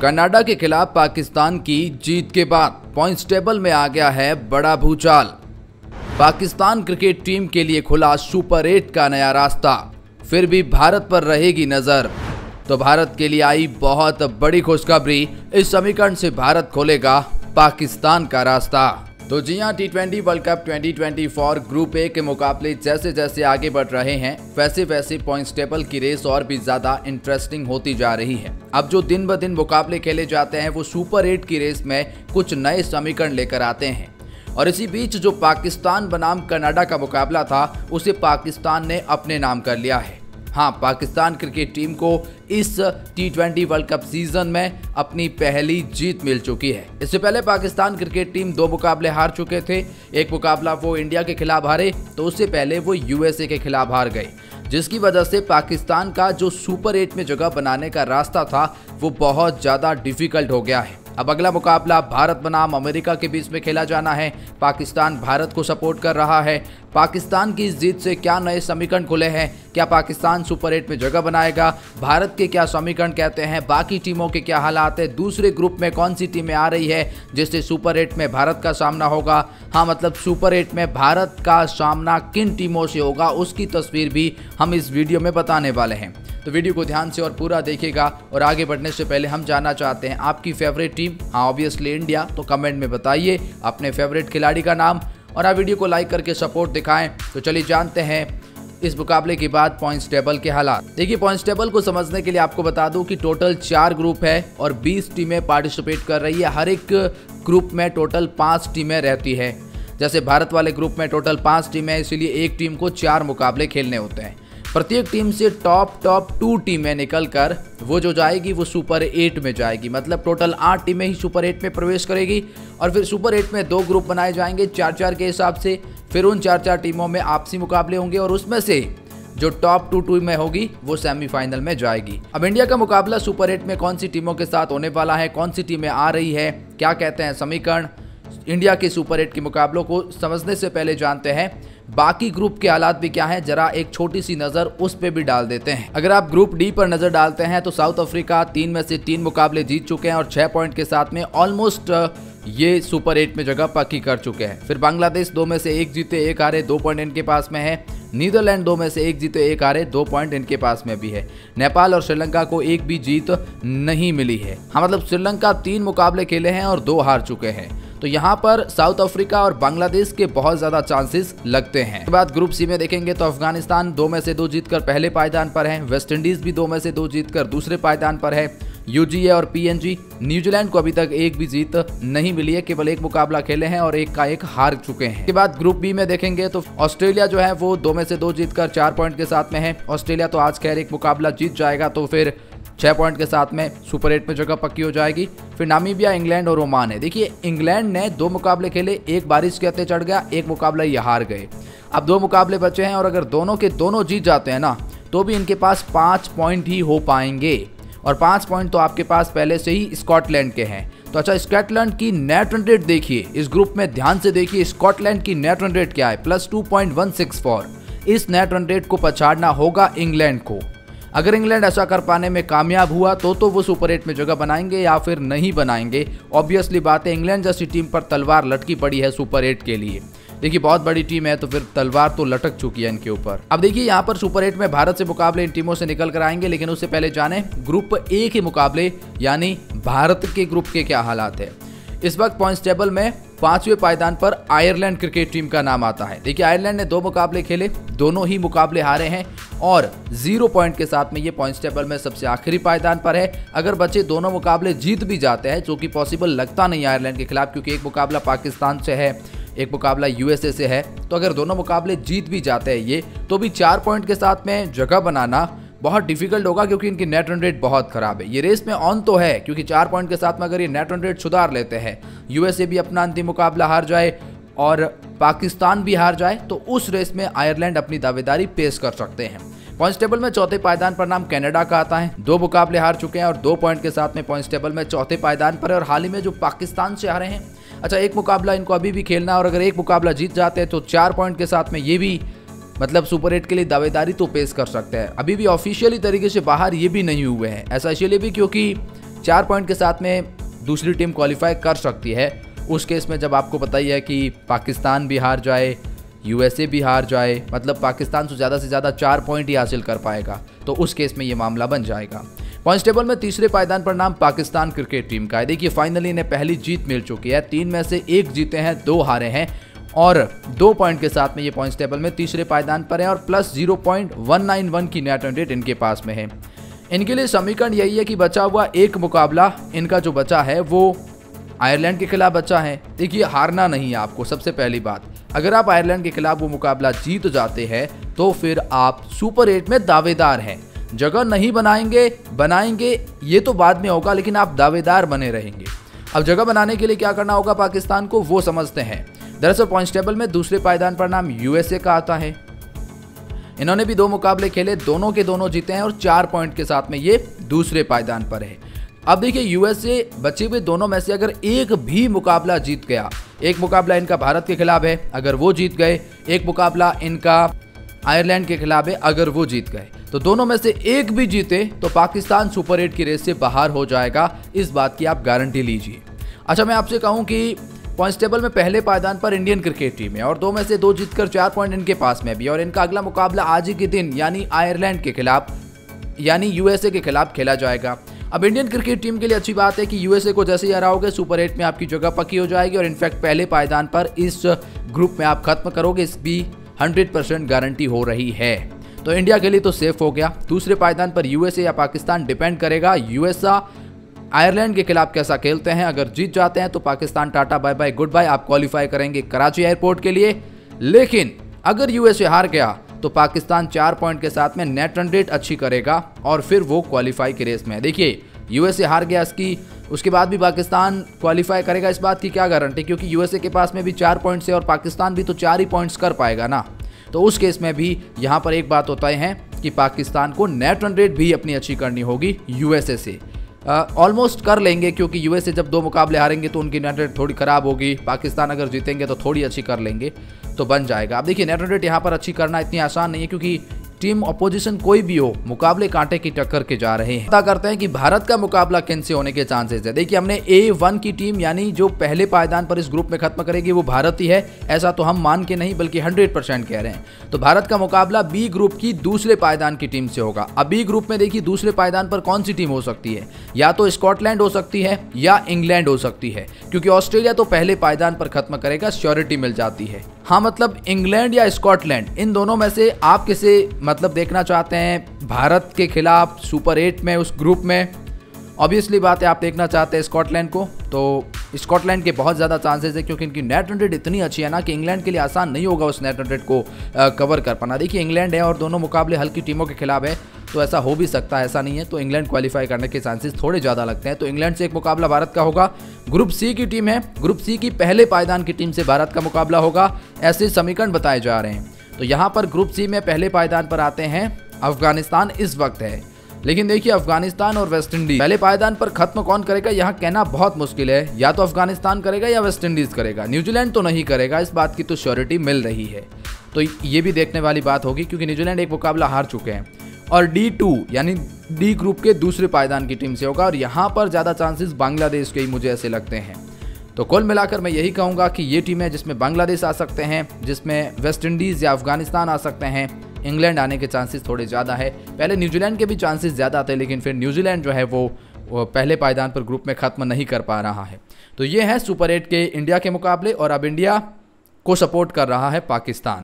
Canada के खिलाफ पाकिस्तान की जीत के बाद पॉइंट्स टेबल में आ गया है बड़ा भूचाल। पाकिस्तान क्रिकेट टीम के लिए खुला सुपर 8 का नया रास्ता। फिर भी भारत पर रहेगी नजर। तो भारत के लिए आई बहुत बड़ी खुशखबरी, इस समीकरण से भारत खोलेगा पाकिस्तान का रास्ता। तो जी हां, T20 world cup 2024 group A के मुकाबले जैसे जैसे आगे बढ़ रहे हैं वैसे वैसे पॉइंट्स टेबल की रेस और भी ज्यादा इंटरेस्टिंग होती जा रही है। अब जो दिन ब दिन मुकाबले खेले जाते हैं वो सुपर 8 की रेस में कुछ नए समीकरण लेकर आते हैं। और इसी बीच जो पाकिस्तान बनाम कनाडा का मुकाबला था उसे पाकिस्तान ने अपने नाम कर लिया है। हाँ, पाकिस्तान क्रिकेट टीम को इस T20 वर्ल्ड कप सीजन में अपनी पहली जीत मिल चुकी है। इससे पहले पाकिस्तान क्रिकेट टीम 2 मुकाबले हार चुके थे। एक मुकाबला वो इंडिया के खिलाफ हारे, तो उससे पहले वो USA के खिलाफ हार गए, जिसकी वजह से पाकिस्तान का जो सुपर 8 में जगह बनाने का रास्ता था वो बहुत ज़्यादा डिफिकल्ट हो गया है। अब अगला मुकाबला भारत बनाम अमेरिका के बीच में खेला जाना है। पाकिस्तान भारत को सपोर्ट कर रहा है। पाकिस्तान की इस जीत से क्या नए समीकरण खुले हैं? क्या पाकिस्तान सुपर 8 में जगह बनाएगा? भारत के क्या समीकरण कहते हैं? बाकी टीमों के क्या हालात है? दूसरे ग्रुप में कौन सी टीमें आ रही है जिससे सुपर 8 में भारत का सामना होगा? हाँ, मतलब सुपर 8 में भारत का सामना किन टीमों से होगा उसकी तस्वीर भी हम इस वीडियो में बताने वाले हैं। तो वीडियो को ध्यान से और पूरा देखिएगा। और आगे बढ़ने से पहले हम जानना चाहते हैं आपकी फेवरेट टीम। हाँ, ऑब्वियसली इंडिया। तो कमेंट में बताइए अपने फेवरेट खिलाड़ी का नाम और आप वीडियो को लाइक करके सपोर्ट दिखाएं। तो चलिए जानते हैं इस मुकाबले के बाद पॉइंट्स टेबल के हालात। देखिए, पॉइंट्स टेबल को समझने के लिए आपको बता दूं कि टोटल 4 ग्रुप है और 20 टीमें पार्टिसिपेट कर रही है। हर एक ग्रुप में टोटल 5 टीमें रहती है। जैसे भारत वाले ग्रुप में टोटल 5 टीमें, इसीलिए एक टीम को 4 मुकाबले खेलने होते हैं। प्रत्येक टीम से टॉप 2 टीमें निकलकर वो जो जाएगी वो सुपर 8 में जाएगी। मतलब टोटल 8 टीमें ही सुपर 8 में प्रवेश करेगी। और फिर सुपर 8 में 2 ग्रुप बनाए जाएंगे 4-4 के हिसाब से। फिर उन 4-4 टीमों में आपसी मुकाबले होंगे और उसमें से जो टॉप 2 टीमें होगी वो सेमीफाइनल में जाएगी। अब इंडिया का मुकाबला सुपर 8 में कौन सी टीमों के साथ होने वाला है, कौन सी टीमें आ रही है, क्या कहते हैं समीकरण, इंडिया के सुपर 8 के मुकाबलों को समझने से पहले जानते हैं बाकी ग्रुप के हालात भी क्या है। जरा एक छोटी सी नजर उस पे भी डाल देते हैं। अगर आप ग्रुप डी पर नजर डालते हैं तो साउथ अफ्रीका 3 में से 3 मुकाबले जीत चुके हैं और 6 पॉइंट के साथ में ऑलमोस्ट ये सुपर 8 में जगह पक्की कर चुके हैं। फिर बांग्लादेश 2 में से 1 जीते 1 हारे, 2 पॉइंट इनके पास में है। नीदरलैंड 2 में से 1 जीते 1 हारे, 2 पॉइंट इनके पास में भी है। नेपाल और श्रीलंका को एक भी जीत नहीं मिली है। हाँ, मतलब श्रीलंका 3 मुकाबले खेले हैं और 2 हार चुके हैं। तो यहाँ पर साउथ अफ्रीका और बांग्लादेश के बहुत ज्यादा चांसेस लगते हैं। इसके बाद ग्रुप सी में देखेंगे तो अफगानिस्तान 2 में से 2 जीतकर पहले पायदान पर है। वेस्ट इंडीज भी 2 में से 2 जीतकर दूसरे पायदान पर है। UGA और PNG, न्यूजीलैंड को अभी तक एक भी जीत नहीं मिली है, केवल 1 मुकाबला खेले हैं और 1 का 1 हार चुके हैं। इसके बाद ग्रुप बी में देखेंगे तो ऑस्ट्रेलिया जो है वो 2 में से 2 जीतकर 4 पॉइंट के साथ में है। ऑस्ट्रेलिया तो आज खैर 1 मुकाबला जीत जाएगा तो फिर 6 पॉइंट के साथ में सुपर 8 में जगह पक्की हो जाएगी। फिर नामीबिया, इंग्लैंड और ओमान है। देखिए, इंग्लैंड ने 2 मुकाबले खेले, 1 बारिश के हत्थे चढ़ गया, 1 मुकाबला ये हार गए। अब 2 मुकाबले बचे हैं और अगर दोनों के दोनों जीत जाते हैं ना तो भी इनके पास 5 पॉइंट ही हो पाएंगे। और 5 पॉइंट तो आपके पास पहले से ही स्कॉटलैंड के हैं। तो अच्छा, स्कॉटलैंड की नेट रन रेट देखिए, इस ग्रुप में ध्यान से देखिए स्कॉटलैंड की नेट रन रेट क्या है, +2.164। इस नेट रन रेट को पछाड़ना होगा इंग्लैंड को। अगर इंग्लैंड ऐसा कर पाने में कामयाब हुआ तो वो सुपर 8 में जगह बनाएंगे या फिर नहीं बनाएंगे। ऑब्वियसली बात है, इंग्लैंड जैसी टीम पर तलवार लटकी पड़ी है सुपर 8 के लिए। देखिए, बहुत बड़ी टीम है तो फिर तलवार तो लटक चुकी है इनके ऊपर। अब देखिए, यहाँ पर सुपर 8 में भारत से मुकाबले इन टीमों से निकल कर आएंगे, लेकिन उससे पहले जाने ग्रुप ए के मुकाबले यानी भारत के ग्रुप के क्या हालात है। इस वक्त पॉइंट्स टेबल में 5वें पायदान पर आयरलैंड क्रिकेट टीम का नाम आता है। देखिए, आयरलैंड ने 2 मुकाबले खेले, दोनों ही मुकाबले हारे हैं और 0 पॉइंट के साथ में ये पॉइंट्स टेबल में सबसे आखिरी पायदान पर है। अगर बच्चे दोनों मुकाबले जीत भी जाते हैं, जो कि पॉसिबल लगता नहीं आयरलैंड के खिलाफ, क्योंकि 1 मुकाबला पाकिस्तान से है, 1 मुकाबला USA से है, तो अगर दोनों मुकाबले जीत भी जाते हैं ये, तो भी 4 पॉइंट के साथ में जगह बनाना बहुत डिफिकल्ट होगा, क्योंकि इनकी नेट रन रेट बहुत खराब है। ये रेस में ऑन तो है, क्योंकि 4 पॉइंट के साथ में अगर ये नेट रन रेट सुधार लेते हैं, USA भी अपना अंतिम मुकाबला हार जाए और पाकिस्तान भी हार जाए, तो उस रेस में आयरलैंड अपनी दावेदारी पेश कर सकते हैं। पॉइंट्स टेबल में 4थे पायदान पर नाम कनाडा का आता है। 2 मुकाबले हार चुके हैं और 2 पॉइंट के साथ में पॉइंट्स टेबल में 4थे पायदान पर है। और हाल ही में जो पाकिस्तान से हारे हैं, अच्छा 1 मुकाबला इनको अभी भी खेलना, और अगर 1 मुकाबला जीत जाते हैं तो 4 पॉइंट के साथ में ये भी मतलब सुपर 8 के लिए दावेदारी तो पेश कर सकते हैं। अभी भी ऑफिशियली तरीके से बाहर ये भी नहीं हुए हैं। ऐसा इसलिए भी क्योंकि 4 पॉइंट के साथ में दूसरी टीम क्वालिफाई कर सकती है। उस केस में जब आपको पता ही है कि पाकिस्तान भी हार जाए, यूएसए भी हार जाए, मतलब पाकिस्तान से ज़्यादा 4 पॉइंट ही हासिल कर पाएगा, तो उस केस में ये मामला बन जाएगा। पॉइंट्स टेबल में तीसरे पायदान पर नाम पाकिस्तान क्रिकेट टीम का है। देखिए फाइनली इन्हें पहली जीत मिल चुकी है, 3 में से 1 जीते हैं, 2 हारे हैं और 2 पॉइंट के साथ में ये पॉइंट्स टेबल में तीसरे पायदान पर है और प्लस 0.191 की नेट रन रेट इनके पास में है। इनके लिए समीकरण यही है कि बचा हुआ एक मुकाबला इनका जो बचा है वो आयरलैंड के खिलाफ बचा है। देखिए हारना नहीं है आपको, सबसे पहली बात, अगर आप आयरलैंड के खिलाफ वो मुकाबला जीत जाते हैं तो फिर आप सुपर 8 में दावेदार हैं। जगह नहीं बनाएंगे ये तो बाद में होगा, लेकिन आप दावेदार बने रहेंगे। अब जगह बनाने के लिए क्या करना होगा पाकिस्तान को, वो समझते हैं। दरअसल पॉइंट्स टेबल में दूसरे पायदान पर नाम यूएसए का आता है। इन्होंने भी 2 मुकाबले खेले, दोनों के दोनों जीते हैं और 4 पॉइंट के साथ में ये दूसरे पायदान पर है। अब देखिए यूएसए बचे हुए दोनों में से अगर एक भी मुकाबला जीत गया, एक मुकाबला इनका भारत के खिलाफ है, अगर वो जीत गए, एक मुकाबला इनका आयरलैंड के खिलाफ है, अगर वो जीत गए, तो दोनों में से एक भी जीते तो पाकिस्तान सुपर 8 की रेस से बाहर हो जाएगा। इस बात की आप गारंटी लीजिए। अच्छा, मैं आपसे कहूं कि पॉइंट्स टेबल में पहले पायदान पर इंडियन क्रिकेट टीम है और 2 में से 2 जीतकर 4 पॉइंट इनके पास में भी, और इनका अगला मुकाबला आज ही के दिन यानी आयरलैंड के खिलाफ यानी यूएसए के खिलाफ खेला जाएगा। अब इंडियन क्रिकेट टीम के लिए अच्छी बात है कि यूएसए को जैसे ही हराओगे सुपर 8 में आपकी जगह पक्की हो जाएगी और इनफैक्ट पहले पायदान पर इस ग्रुप में आप खत्म करोगे, इस भी 100% गारंटी हो रही है। तो इंडिया के लिए तो सेफ हो गया। दूसरे पायदान पर यूएसए या पाकिस्तान डिपेंड करेगा यूएसए आयरलैंड के खिलाफ कैसा खेलते हैं। अगर जीत जाते हैं तो Pakistan tata bye bye good bye, आप क्वालिफाई करेंगे कराची एयरपोर्ट के लिए। लेकिन अगर यूएसए हार गया तो पाकिस्तान 4 पॉइंट के साथ में नेट रन रेट अच्छी करेगा और फिर वो क्वालिफाई की रेस में है। देखिए यूएसए हार गया उसके बाद भी पाकिस्तान क्वालिफाई करेगा, इस बात की क्या गारंटी, क्योंकि यूएसए के पास में भी 4 पॉइंट्स है और पाकिस्तान भी तो 4 ही पॉइंट्स कर पाएगा ना। तो उस केस में भी यहाँ पर एक बात होता है कि पाकिस्तान को नेट रन रेट भी अपनी अच्छी करनी होगी यूएसए से। ऑलमोस्ट कर लेंगे, क्योंकि यूएसए जब 2 मुकाबले हारेंगे तो उनकी नेट रेट थोड़ी खराब होगी। पाकिस्तान अगर जीतेंगे तो थोड़ी अच्छी कर लेंगे तो बन जाएगा। अब देखिए नेट रन रेट यहाँ पर अच्छी करना इतनी आसान नहीं है, क्योंकि टीम अपोजिशन कोई भी हो, मुकाबले कांटे की टक्कर के जा रहे हैं। पता करते हैं कि भारत का मुकाबला किन से होने के चांसेस है। देखिए हमने A1 की टीम यानी जो पहले पायदान पर इस ग्रुप में खत्म करेगी वो भारत ही है, ऐसा तो हम मान के नहीं बल्कि 100% कह रहे हैं। तो भारत का मुकाबला बी ग्रुप की दूसरे पायदान की टीम से होगा। अब बी ग्रुप में देखिए दूसरे पायदान पर कौन सी टीम हो सकती है, या तो स्कॉटलैंड हो सकती है या इंग्लैंड हो सकती है, क्योंकि ऑस्ट्रेलिया तो पहले पायदान पर खत्म करेगा, श्योरिटी मिल जाती है। हाँ, मतलब इंग्लैंड या स्कॉटलैंड, इन दोनों में से आप किसे मतलब देखना चाहते हैं भारत के खिलाफ सुपर 8 में उस ग्रुप में? ऑब्वियसली बात है आप देखना चाहते हैं स्कॉटलैंड को। तो स्कॉटलैंड के बहुत ज़्यादा चांसेस है, क्योंकि इनकी नेट रन रेट इतनी अच्छी है ना कि इंग्लैंड के लिए आसान नहीं होगा उस नेट रन रेट को कवर कर पाना। देखिए इंग्लैंड है और दोनों मुकाबले हल्की टीमों के खिलाफ है, तो ऐसा हो भी सकता है, ऐसा नहीं है। तो इंग्लैंड क्वालिफाई करने के चांसेस थोड़े ज़्यादा लगते हैं। तो इंग्लैंड से एक मुकाबला भारत का होगा। ग्रुप सी की टीम है, ग्रुप सी की पहले पायदान की टीम से भारत का मुकाबला होगा, ऐसे समीकरण बताए जा रहे हैं। तो यहाँ पर ग्रुप सी में पहले पायदान पर आते हैं अफगानिस्तान इस वक्त है, लेकिन देखिए अफगानिस्तान और वेस्ट इंडीज पहले पायदान पर खत्म कौन करेगा यहाँ कहना बहुत मुश्किल है। या तो अफगानिस्तान करेगा या वेस्ट इंडीज करेगा, न्यूजीलैंड तो नहीं करेगा, इस बात की तो श्योरिटी मिल रही है। तो ये भी देखने वाली बात होगी, क्योंकि न्यूजीलैंड एक मुकाबला हार चुके हैं। और D2 यानी डी ग्रुप के दूसरे पायदान की टीम से होगा, और यहाँ पर ज़्यादा चांसेस बांग्लादेश के ही मुझे ऐसे लगते हैं। तो कुल मिलाकर मैं यही कहूँगा कि ये टीम है जिसमें बांग्लादेश आ सकते हैं, जिसमें वेस्ट इंडीज़ या अफगानिस्तान आ सकते हैं। इंग्लैंड आने के चांसेस थोड़े ज़्यादा है। पहले न्यूजीलैंड के भी चांसेस ज़्यादा थे, लेकिन फिर न्यूजीलैंड जो है वो पहले पायदान पर ग्रुप में ख़त्म नहीं कर पा रहा है। तो ये है सुपर 8 के इंडिया के मुकाबले, और अब इंडिया को सपोर्ट कर रहा है पाकिस्तान।